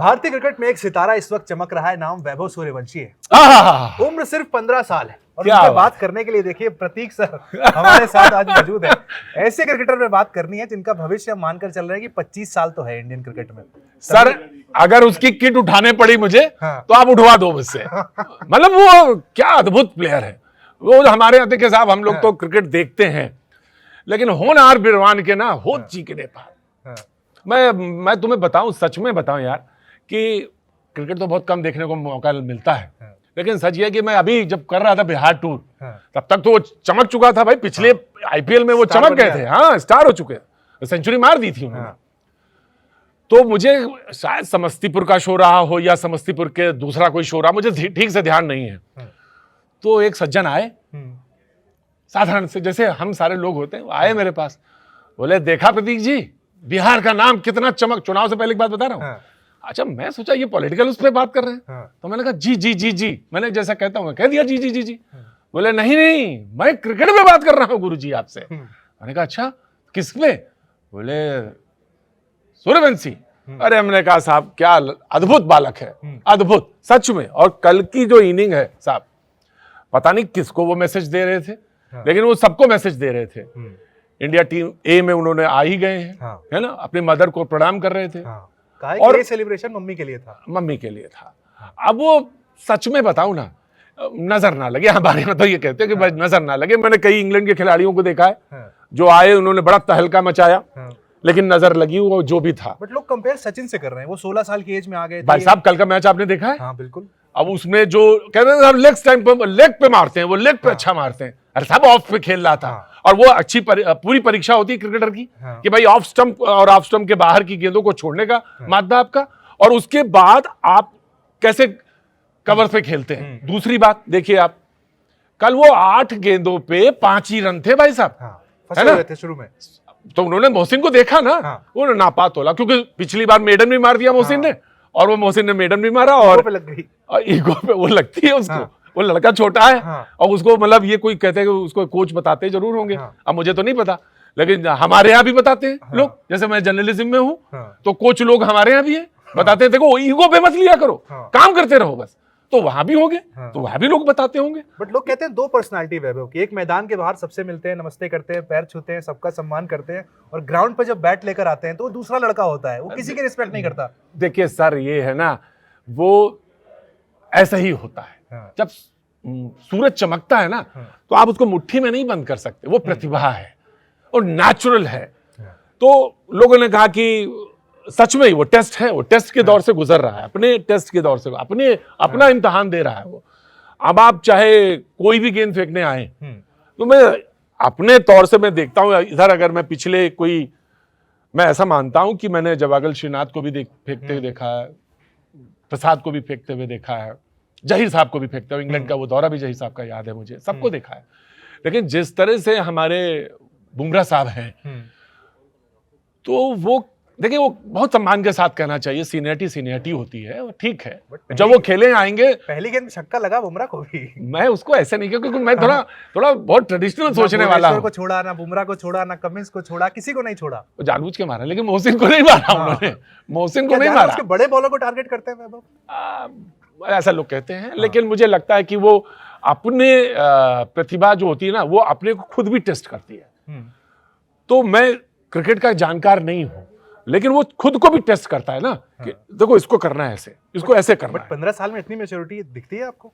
भारतीय क्रिकेट में एक सितारा इस वक्त चमक रहा है, नाम वैभव सूर्यवंशी है। उम्र सिर्फ 15 साल है और उनसे बात करने के लिए देखिए प्रतीक सर हमारे साथ आज मौजूद है। ऐसे क्रिकेटर में बात करनी है जिनका भविष्य हम मानकर चल रहे हैं कि 25 साल तो है इंडियन क्रिकेट में। सर अगर उसकी किट उठाने पड़ी मुझे तो आप उठवा दो मुझसे। मतलब वो क्या अद्भुत प्लेयर है वो। हमारे यहाँ देखिए साहब, हम लोग तो क्रिकेट देखते हैं लेकिन होनहार बिरवान के ना हो चीकने पार। मैं तुम्हें बताऊं, सच में बताऊं यार, कि क्रिकेट तो बहुत कम देखने को मौका मिलता है, लेकिन सच ये कि मैं अभी जब कर रहा था बिहार टूर, तब तक तो वो चमक चुका था भाई। पिछले आईपीएल में वो चमक गए थे, हाँ स्टार हो चुके, सेंचुरी मार दी थी उन्होंने। तो मुझे शायद समस्तीपुर का शो रहा हो या समस्तीपुर के दूसरा कोई शो रहा, मुझे ठीक से ध्यान नहीं है। तो एक सज्जन आए, साधारण से जैसे हम सारे लोग होते हैं, आए मेरे पास, बोले देखा प्रतीक जी बिहार का नाम कितना चमक, चुनाव से पहले की बात बता रहा हूँ। अच्छा, मैं सोचा ये पॉलिटिकल उस पर बात कर रहे हैं। तो मैंने कहा जी जी जी जी, मैंने जैसा कहता हूँ मैं कह दिया जी जी जी जी। बोले नहीं नहीं, मैं क्रिकेट में बात कर रहा हूँ गुरुजी आपसे। मैंने कहा अच्छा किस पे? बोले सूर्यवंशी। अरे हमने कहा साहब क्या अद्भुत बालक है, अद्भुत सच में। और कल की जो इनिंग है साहब, पता नहीं किसको वो मैसेज दे रहे थे, लेकिन वो सबको मैसेज दे रहे थे। इंडिया टीम ए में उन्होंने आ ही गए हैं, है ना, अपनी मदर को प्रणाम कर रहे थे। और ये सेलिब्रेशन मम्मी के लिए था, मम्मी के लिए था। अब वो सच में बताऊं ना, नजर ना लगे, हमारे यहाँ तो ये कहते हैं कि नजर ना लगे। मैंने कई इंग्लैंड के खिलाड़ियों को देखा है जो आए, उन्होंने बड़ा तहलका मचाया, लेकिन नजर लगी वो जो भी था। बट लोग कंपेयर सचिन से कर रहे हैं, वो 16 साल की एज में आ गए। भाई साहब कल का मैच आपने देखा है? हाँ बिल्कुल। अब उसमें जो कहते हैं लेग पे मारते हैं, वो लेग पे अच्छा मारते हैं। अरे साहब ऑफ पे खेल रहा था। और वो अच्छी पूरी परीक्षा होती है क्रिकेटर की कि भाई ऑफ स्टंप और ऑफ स्टंप के बाहर की गेंदों को छोड़ने का मादा आपका, और उसके बाद आप कैसे कवर पे खेलते हैं। दूसरी बात देखिए आप, कल वो 8 गेंदों पे 5 ही रन थे भाई साहब, है ना? थे शुरू में तो उन्होंने मोहसिन को देखा ना, उन्होंने नापा तोला, क्योंकि पिछली बार मेडन भी मार दिया मोहसिन ने, और वो मोहसिन ने मेडन भी मारा, और ईगो पे वो लगती है उसको। वो लड़का छोटा है और उसको मतलब ये कोई कहते हैं कि उसको कोच बताते जरूर होंगे, अब मुझे तो नहीं पता, लेकिन हमारे यहाँ भी बताते हैं लोग। जैसे मैं जर्नलिज्म में हूँ तो कोच लोग हमारे यहाँ भी है, बताते हैं देखो ईगो पे मत लिया करो, काम करते रहो बस। तो वहां भी होंगे, तो वहां भी लोग बताते होंगे। बट लोग कहते हैं 2 पर्सनालिटी वैभव की, एक मैदान के बाहर सबसे मिलते हैं, नमस्ते करते हैं, पैर छूते हैं, सबका सम्मान करते हैं, और ग्राउंड पे जब बैट लेकर आते हैं तो वो दूसरा लड़का होता है, वो किसी की रिस्पेक्ट नहीं करता। देखिए सर ये है ना, वो ऐसा ही होता है। जब सूरज चमकता है ना तो आप उसको मुट्ठी में नहीं बंद कर सकते, वो प्रतिभा है और नेचुरल है। तो लोगों ने कहा कि सच में ही वो टेस्ट है, वो टेस्ट के दौर से गुजर रहा है, अपने टेस्ट के दौर से, अपना इम्तिहान दे रहा है वो। अब आप चाहे कोई भी गेंद फेंकने आए, तो मैं अपने तौर से मैं देखता हूं इधर, अगर मैं पिछले मैं ऐसा मानता हूं कि मैंने जवागल श्रीनाथ को भी फेंकते हुए देखा है, प्रसाद को भी फेंकते हुए देखा है, जहीर साहब को भी फेंकते हुए, इंग्लैंड का वो दौरा भी जहीर साहब का याद है मुझे, सबको देखा है। लेकिन जिस तरह से हमारे बुमराह साहब हैं, तो वो देखिए वो बहुत सम्मान के साथ कहना चाहिए, सीनियरिटी होती है, वो ठीक है। जब वो खेले आएंगे, पहली गेंद में छक्का लगा बुमराह को भी, मैं उसको ऐसे नहीं क्योंकि मैं थोड़ा बहुत ट्रेडिशनल सोचने वाला हूं। को छोड़ा ना, बुमराह को छोड़ा ना, कमिंस को छोड़ा, किसी को नहीं छोड़ा। वो जानबूझ के मारा, लेकिन मोहसिन को नहीं मारा उन्होंने, मोहसिन को नहीं मारा। बड़े बॉलर को टारगेट करते हैं वैभव, ऐसा लोग कहते हैं, लेकिन मुझे लगता है कि वो अपने प्रतिभा जो होती है ना, वो अपने को खुद भी टेस्ट करती है। तो मैं क्रिकेट का जानकार नहीं हूं, लेकिन वो खुद को भी टेस्ट करता है ना कि देखो इसको करना है ऐसे, इसको ऐसे करना है। 15 साल में इतनी मैच्योरिटी दिखती है आपको?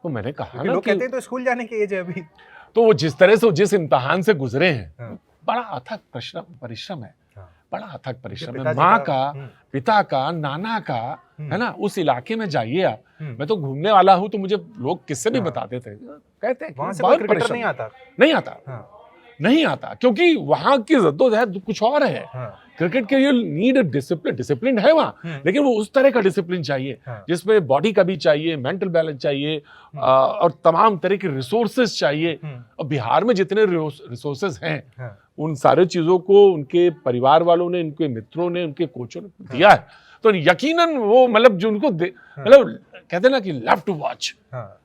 तो मैंने कहा ना, लोग कहते हैं तो स्कूल जाने की एज है अभी। तो वो जिस तरह से जिस इम्तिहान से गुजरे हैं, बड़ा अथक परिश्रम है, बड़ा अथक परिश्रम है। माँ का, पिता का, नाना का, है ना, उस इलाके में जाइए आप। मैं तो घूमने वाला हूँ, तो मुझे लोग किससे भी बताते थे, कहते हैं वहां से कोई क्रिकेटर नहीं आता, क्योंकि वहां की जद्दोजहद कुछ और है। क्रिकेट के लिए नीड डिसिप्लिन है वहां, लेकिन वो उस तरह का डिसिप्लिन चाहिए जिसमें बॉडी का भी चाहिए, मेंटल बैलेंस चाहिए, और तमाम तरह के रिसोर्सेज चाहिए। और बिहार में जितने रिसोर्सेज हैं, उन सारे चीजों को उनके परिवार वालों ने, उनके मित्रों ने, उनके कोचों ने दिया है। तो यकीनन वो मतलब जो उनको मतलब कहते हैं ना कि लव टू वॉच,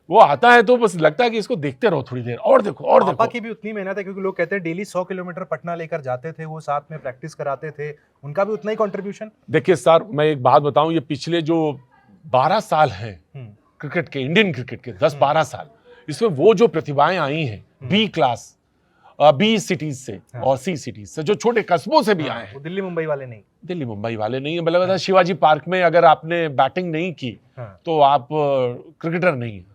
वो आता है तो बस लगता है कि इसको देखते रहो थोड़ी देर और देखो और पापा देखो। की भी उतनी मेहनत है, क्योंकि लोग कहते हैं डेली 100 किलोमीटर पटना लेकर जाते थे, वो साथ में प्रैक्टिस कराते थे, उनका भी उतना ही कंट्रीब्यूशन। देखिए सर, मैं एक बात बताऊं, ये पिछले जो 12 साल हैं क्रिकेट के, इंडियन क्रिकेट के 10-12 साल, इसमें वो जो प्रतिभाएं आई हैं बी क्लास, बी सिटीज से और सी सिटीज से, जो छोटे कस्बों से भी आए हैं, दिल्ली मुंबई वाले नहीं, दिल्ली मुंबई वाले नहीं है। मतलब शिवाजी पार्क में अगर आपने बैटिंग नहीं की तो आप क्रिकेटर नहीं है।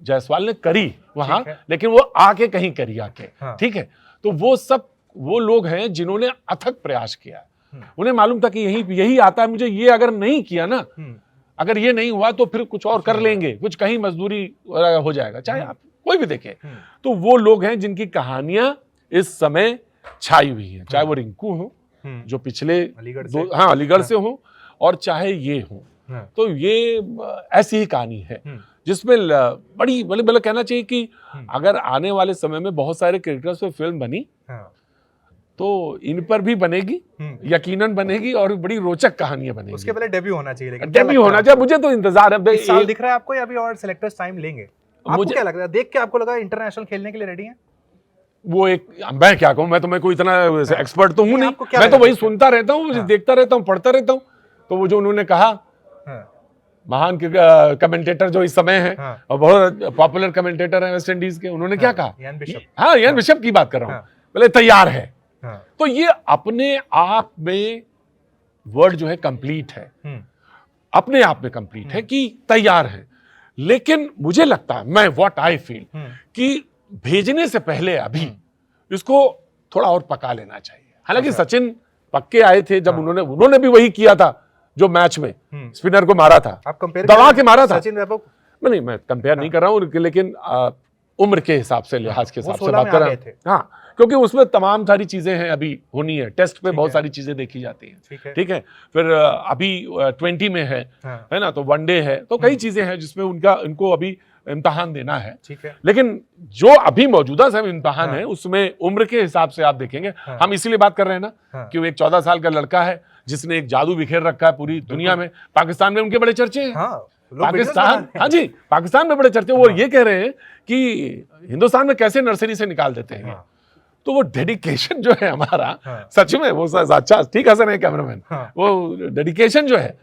जायसवाल ने करी वहां, लेकिन वो आके कहीं करी आके, ठीक है। तो वो सब वो लोग हैं जिन्होंने अथक प्रयास किया, उन्हें मालूम था कि यही आता है मुझे, ये अगर नहीं किया ना, अगर ये नहीं हुआ तो फिर कुछ और कर लेंगे, कुछ कहीं मजदूरी हो जाएगा, चाहे आप कोई भी देखे। तो वो लोग हैं जिनकी कहानियां इस समय छाई हुई हैं, चाहे वो रिंकू हो जो पिछले अलीगढ़ से हो, और चाहे ये हो। तो ये ऐसी ही कहानी है जिसमें बड़ी मतलब कहना चाहिए कि अगर आने वाले समय में बहुत सारे क्रिकेटर्स पे फिल्म बनी तो इन पर भी बनेगी, यकीनन बनेगी, और बड़ी रोचक कहानियां बनेगी। उसके पहले डेब्यू होना चाहिए, लेकिन डेब्यू होना चाहिए। मुझे तो इंतजार है। इस साल दिख रहा है आपको या अभी और सिलेक्टर्स टाइम लेंगे? आपको क्या लगता है, देख के आपको लगा इंटरनेशनल खेलने के लिए रेडी है? वो एक, मैं क्या कहूं, मैं कोई इतना एक्सपर्ट तो हूं नहीं, मैं तो वही सुनता रहता हूं, देखता रहता हूं, पढ़ता रहता हूं। तो वो जो उन्होंने कहा, महान कमेंटेटर जो इस समय है और बहुत पॉपुलर कमेंटेटर है वेस्ट इंडीज के, उन्होंने क्या कहा? यान बिशप की बात कर रहा हूं, बोले तैयार है। तो ये अपने आप में वर्ड जो है कंप्लीट है, अपने आप में कंप्लीट है कि तैयार है। लेकिन मुझे लगता है, मैं व्हाट आई फील, कि भेजने से पहले अभी इसको थोड़ा और पका लेना चाहिए। हालांकि सचिन पक्के आए थे जब उन्होंने भी वही किया था जो मैच में स्पिनर को मारा था, आप कंपेयर दबा के मारा था। सचिन वैभव नहीं, मैं कंपेयर नहीं कर रहा हूं, लेकिन उम्र के हिसाब से, लिहाज के हिसाब से बात कर रहा हूं। हाँ, क्योंकि उसमें तमाम सारी चीजें हैं अभी होनी है, टेस्ट पे बहुत सारी चीजें देखी जाती हैं, ठीक है। फिर अभी 20 में है ना, तो वनडे है, तो कई चीजें हैं जिसमें इनको अभी इम्तिहान देना है, ठीक है। लेकिन जो अभी मौजूदा समय इम्तिहान है उसमें उम्र के हिसाब से आप देखेंगे, हम इसीलिए बात कर रहे हैं ना कि वो एक 14 साल का लड़का है जिसने एक जादू बिखेर रखा है पूरी दुनिया में। पाकिस्तान में उनके बड़े चर्चे हैं, पाकिस्तान, हाँ जी, पाकिस्तान में बड़े चर्चे। वो ये कह रहे हैं कि हिंदुस्तान में कैसे नर्सरी से निकाल देते हैं। तो वो डेडिकेशन जो है हमारा, सच में वो अच्छा, ठीक है सर, कैमरामैन, वो डेडिकेशन जो है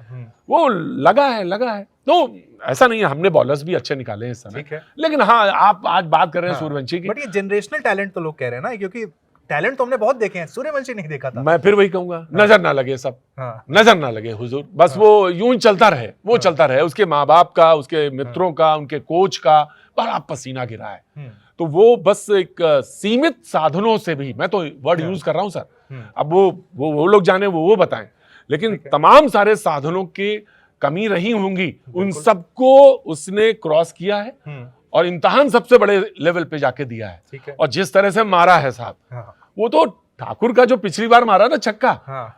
वो लगा है। तो ऐसा नहीं है, हमने बॉलर्स भी अच्छे निकाले हैं इस समय, लेकिन हाँ, आप आज बात कर रहे हैं सूर्यवंशी की, बट ये जनरेशनल टैलेंट तो लोग कह रहे हैं ना, क्योंकि टैलेंट तो हमने बहुत देखे हैं, सूर्यवंशी नहीं देखा था। मैं फिर वही कहूंगा, नजर ना लगे सब, नजर ना लगे हुजूर, बस वो यूं ही चलता रहे, वो चलता रहे। उसके माँ बाप का, उसके मित्रों का, उनके कोच का बड़ा पसीना गिरा है। तो वो बस एक सीमित साधनों से भी, मैं तो वर्ड यूज कर रहा हूं सर, अब वो लोग जाने, वो बताएं, लेकिन तमाम सारे साधनों की कमी रही होंगी, उन सबको उसने क्रॉस किया है और इम्तिहान सबसे बड़े लेवल पे जाके दिया है। और जिस तरह से मारा है साहब, वो तो ठाकुर का जो पिछली बार मारा ना छक्का,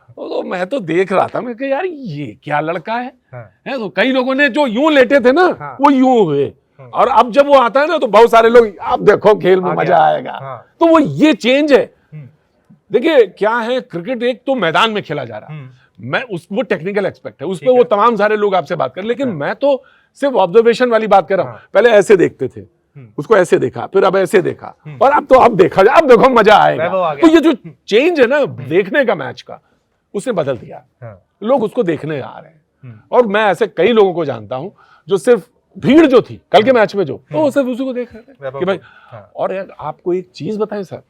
तो मैं तो देख रहा था, मैं कहा यार ये क्या लड़का है। तो कई लोगों ने जो यूं लेटे थे ना, वो यूं हुए, और अब जब वो आता है ना तो बहुत सारे लोग, आप देखो खेल में मजा आएगा। तो वो ये चेंज है। देखिए क्या है, क्रिकेट एक तो मैदान में खेला जा रहा है, मैं वो टेक्निकल एक्सपेक्ट है, उस पर वो तमाम सारे लोग आपसे बात कर, लेकिन मैं तो सिर्फ ऑब्जर्वेशन वाली बात कर रहा हूं। पहले ऐसे देखते थे, उसको ऐसे देखा, फिर अब ऐसे देखा, और अब देखा, अब देखो मजा आएगा। तो ये जो चेंज है ना देखने का मैच का, उसने बदल दिया। लोग उसको देखने आ रहे हैं, और मैं ऐसे कई लोगों को जानता हूं जो सिर्फ भीड़ जो थी कल के मैच में, जो वो सिर्फ उसी को देख रहे थे कि भाई। और यार आपको एक चीज बताएं सर,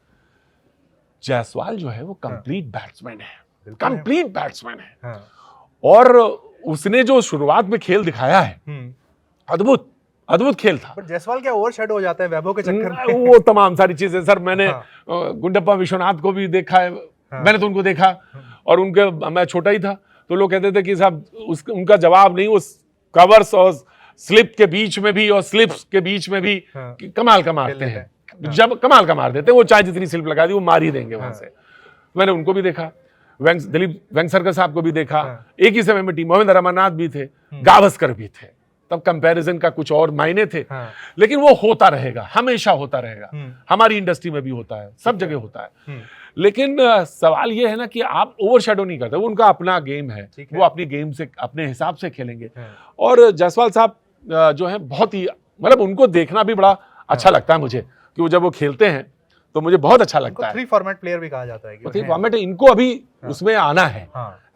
जायसवाल जो है वो कंप्लीट बैट्समैन है, कंप्लीट बैट्समैन है, और उसने जो शुरुआत में खेल दिखाया है, अद्भुत खेल था। पर जायसवाल क्या ओवरशैडो हो जाता है वैभव के चक्कर में? वो तमाम सारी चीजें सर, मैंने गुंडप्पा विश्वनाथ को भी देखा है, मैंने तो उनको देखा, और मैं छोटा ही था, तो लोग कहते थे कि साहब उनका जवाब नहीं, वो कवर्स और स्लिप के बीच में भी और स्लिप्स के बीच में भी कमाल का मारते हैं, जब कमाल का मार देते हैं, वो चाहे जितनी स्लिप लगा दी वो मार ही देंगे वहां से। मैंने उनको भी देखा, दिलीप वेंगसरकर साहब को भी देखा, एक ही समय में टीम, मोहिंदर अमरनाथ भी थे, गावस्कर भी थे, तब कंपैरिजन का कुछ और मायने थे। लेकिन वो होता रहेगा, हमेशा होता रहेगा, हमारी इंडस्ट्री में भी होता है, सब जगह होता है। लेकिन सवाल ये है ना कि आप ओवरशैडो नहीं करते, वो उनका अपना गेम है, वो अपनी गेम से अपने हिसाब से खेलेंगे। और जायसवाल साहब जो है बहुत ही, मतलब उनको देखना भी बड़ा अच्छा लगता है मुझे, कि वो जब वो खेलते हैं तो मुझे बहुत अच्छा लगता है। 3 फॉर्मेट प्लेयर भी कहा जाता है कि 3 फॉर्मेट, इनको अभी उसमें आना है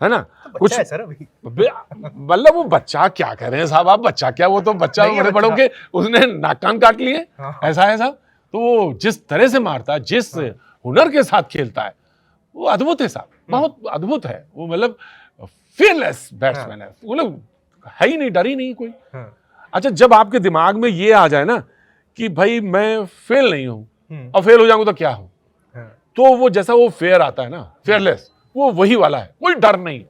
ना? तो कुछ है सर अभी। मतलब वो बच्चा क्या कर रहे हैं साहब, आप बच्चा क्या, वो तो बच्चा बड़े बड़ों के उसने नाक कान काट लिए, ऐसा है साहब। तो वो जिस तरह से मारता है, जिस हुनर के साथ खेलता है, वो अद्भुत है साहब, बहुत अद्भुत है वो। मतलब फियरलेस बैट्समैन है, मतलब है ही नहीं, डर ही नहीं कोई। अच्छा, जब आपके दिमाग में ये आ जाए ना कि भाई मैं फेल नहीं हूं, और फेल हो जाऊंगा तो क्या हूं, तो वो जैसा वो फेयर आता है ना, फेयरलेस, वो वही वाला है। कोई डर नहीं,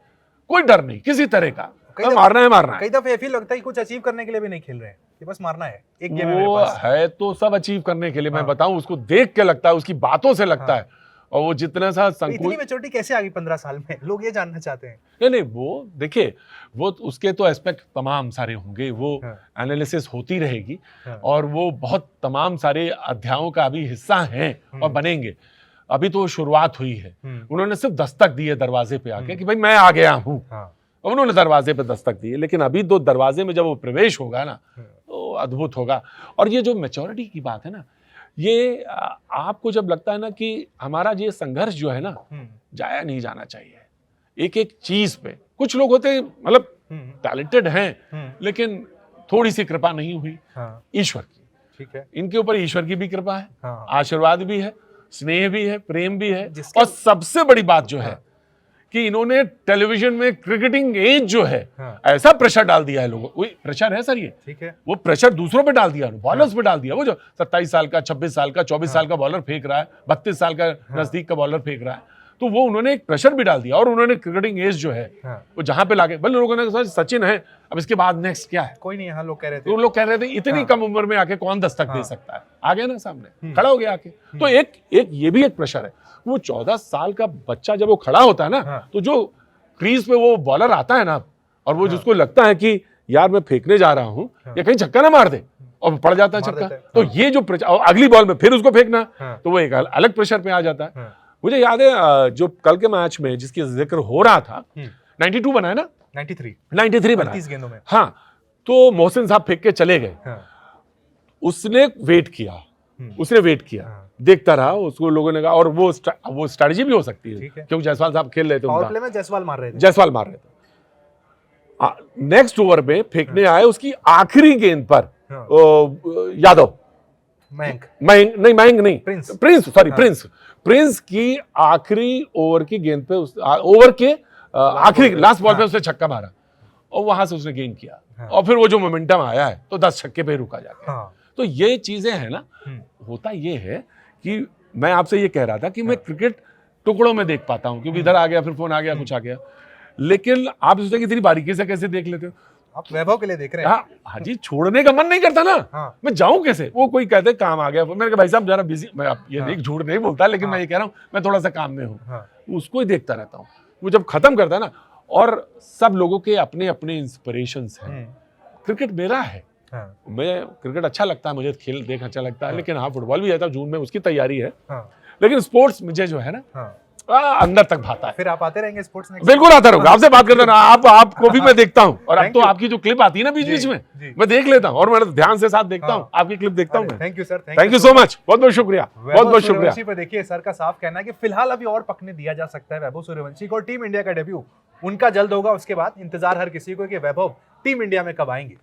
कोई डर नहीं किसी तरह का, मारना है मारना है। कई दफे फील लगता है कि कुछ अचीव करने के लिए भी नहीं खेल रहे हैं, कि बस मारना है, एक गेम है मेरे वो पास। है तो सब अचीव करने के लिए, मैं बताऊं, उसको देख के लगता है, उसकी बातों से लगता है। और वो जितना सा इतनी मैच्योरिटी कैसे आ गई 15 साल में, लोग ये जानना चाहते हैं। नहीं, वो देखिए, वो उसके तो एस्पेक्ट तमाम सारे होंगे, वो एनालिसिस होती रहेगी, और वो बहुत तमाम सारे अध्यायों का अभी हिस्सा हैं और बनेंगे। अभी तो शुरुआत हुई है, उन्होंने सिर्फ दस्तक दी है दरवाजे पे आके कि भाई मैं आ गया हूं, और उन्होंने दरवाजे पे दस्तक दी है। लेकिन अभी तो दरवाजे में जब वो प्रवेश होगा ना, तो अद्भुत होगा। और ये जो मैच्योरिटी की बात है ना, ये आपको जब लगता है ना कि हमारा ये संघर्ष जो है ना, जाया नहीं जाना चाहिए एक एक चीज पे। कुछ लोग होते हैं मतलब टैलेंटेड हैं, लेकिन थोड़ी सी कृपा नहीं हुई ईश्वर की, ठीक है, इनके ऊपर ईश्वर की भी कृपा है, आशीर्वाद भी है, स्नेह भी है, प्रेम भी है। और सबसे बड़ी बात जो है कि इन्होंने टेलीविजन में क्रिकेटिंग एज जो है, ऐसा प्रेशर डाल दिया है लोगों को। प्रेशर है सर ये, ठीक है, वो प्रेशर दूसरों पे डाल दिया, बॉलर्स पे डाल दिया। वो जो 27 साल का, 26 साल का, 24 साल का बॉलर फेंक रहा है, 32 साल का नजदीक का बॉलर फेंक रहा है, तो वो उन्होंने एक प्रेशर भी डाल दिया। और उन्होंने क्रिकेटिंग एज जो है वो जहां पे लाके, भले लोगों ने कहा सचिन है, अब इसके बाद नेक्स्ट क्या है, कोई नहीं। यहाँ लोग कह रहे थे, तो लोग कह रहे थे इतनी कम उम्र में आके कौन दस्तक दे सकता है, आ गया ना सामने, खड़ा हो गया आके। तो एक ये भी एक प्रेशर है। वो 14 साल का बच्चा जब वो खड़ा होता है ना, तो जो क्रीज पे वो बॉलर आता है ना, और वो जिसको लगता है कि यार मैं फेंकने जा रहा हूं, या कहीं छक्का ना मार दे, और पड़ जाता है छक्का, तो ये जो अगली बॉल में फिर उसको फेंकना, तो वो एक अलग प्रेशर पे आ जाता है। मुझे याद है जो कल के मैच में जिसकी जिक्र हो रहा था, 92 बना है ना, 93 बना, 30 गेंदों में। हाँ, तो मोहसिन साहब फेंक के चले गए, उसने वेट किया, देखता रहा, उसको लोगों ने कहा, और वो स्ट्रेटजी भी हो सकती है, क्योंकि जायसवाल साहब खेल रहे थे, पावर प्ले में जायसवाल मार रहे थे। नेक्स्ट ओवर पे फेंकने आए उसकी आखिरी गेंद पर यादव, प्रिंस की आखिरी ओवर की गेंद पे, ओवर के आखिरी लास्ट बॉल पे उसने छक्का मारा, और वहां से उसने गेंद किया, और फिर वो जो मोमेंटम आया है तो 10 छक्के पे रुका जाके। तो ये चीजें हैं ना, होता ये है कि मैं आपसे ये कह रहा था कि मैं क्रिकेट टुकड़ों में देख पाता हूं, क्योंकि इधर आ गया, फिर फोन आ गया, कुछ आ गया, लेकिन आप सोचते कि इतनी बारीकी से कैसे देख लेते हो? आप वैभव के लिए देख रहे हैं। हाँ जी, छोड़ने का मन नहीं करता ना। मैं जाऊं कैसे? वो कोई कहते काम आ गया, मैंने कहा भाई साहब जरा बिजी, मैं ये नहीं, झूठ नहीं बोलता, लेकिन मैं ये कह रहा हूँ मैं थोड़ा सा काम में हूँ, उसको ही देखता रहता हूँ। वो जब खत्म करता है ना, और सब लोगों के अपने अपने इंस्पिरेशंस हैं, क्रिकेट मेरा है, मैं क्रिकेट अच्छा लगता है, मुझे खेल देख अच्छा लगता है, लेकिन हाँ फुटबॉल भी आता है, जून में उसकी तैयारी है, लेकिन स्पोर्ट्स मुझे जो है ना अंदर तक भाता है। फिर आप आते रहेंगे स्पोर्ट्स में? बिल्कुल आता रहूंगा, आपसे बात करता ना, आपको भी मैं देखता हूँ, और अब तो आपकी जो क्लिप आती है ना बीच बीच में, मैं देख लेता हूँ, और मैं ध्यान से साथ देखता हूँ, आपकी क्लिप देखता हूँ मैं। Thank you sir, thank you so much, बहुत बहुत शुक्रिया, बहुत बहुत शुक्रिया। देखिए सर का साफ कहना है कि फिलहाल अभी और पकने दिया जा सकता है वैभव सूर्यवंशी को, और टीम इंडिया का डेब्यू उनका जल्द होगा। उसके बाद इंतजार हर किसी को कि वैभव टीम इंडिया में कब आएंगे।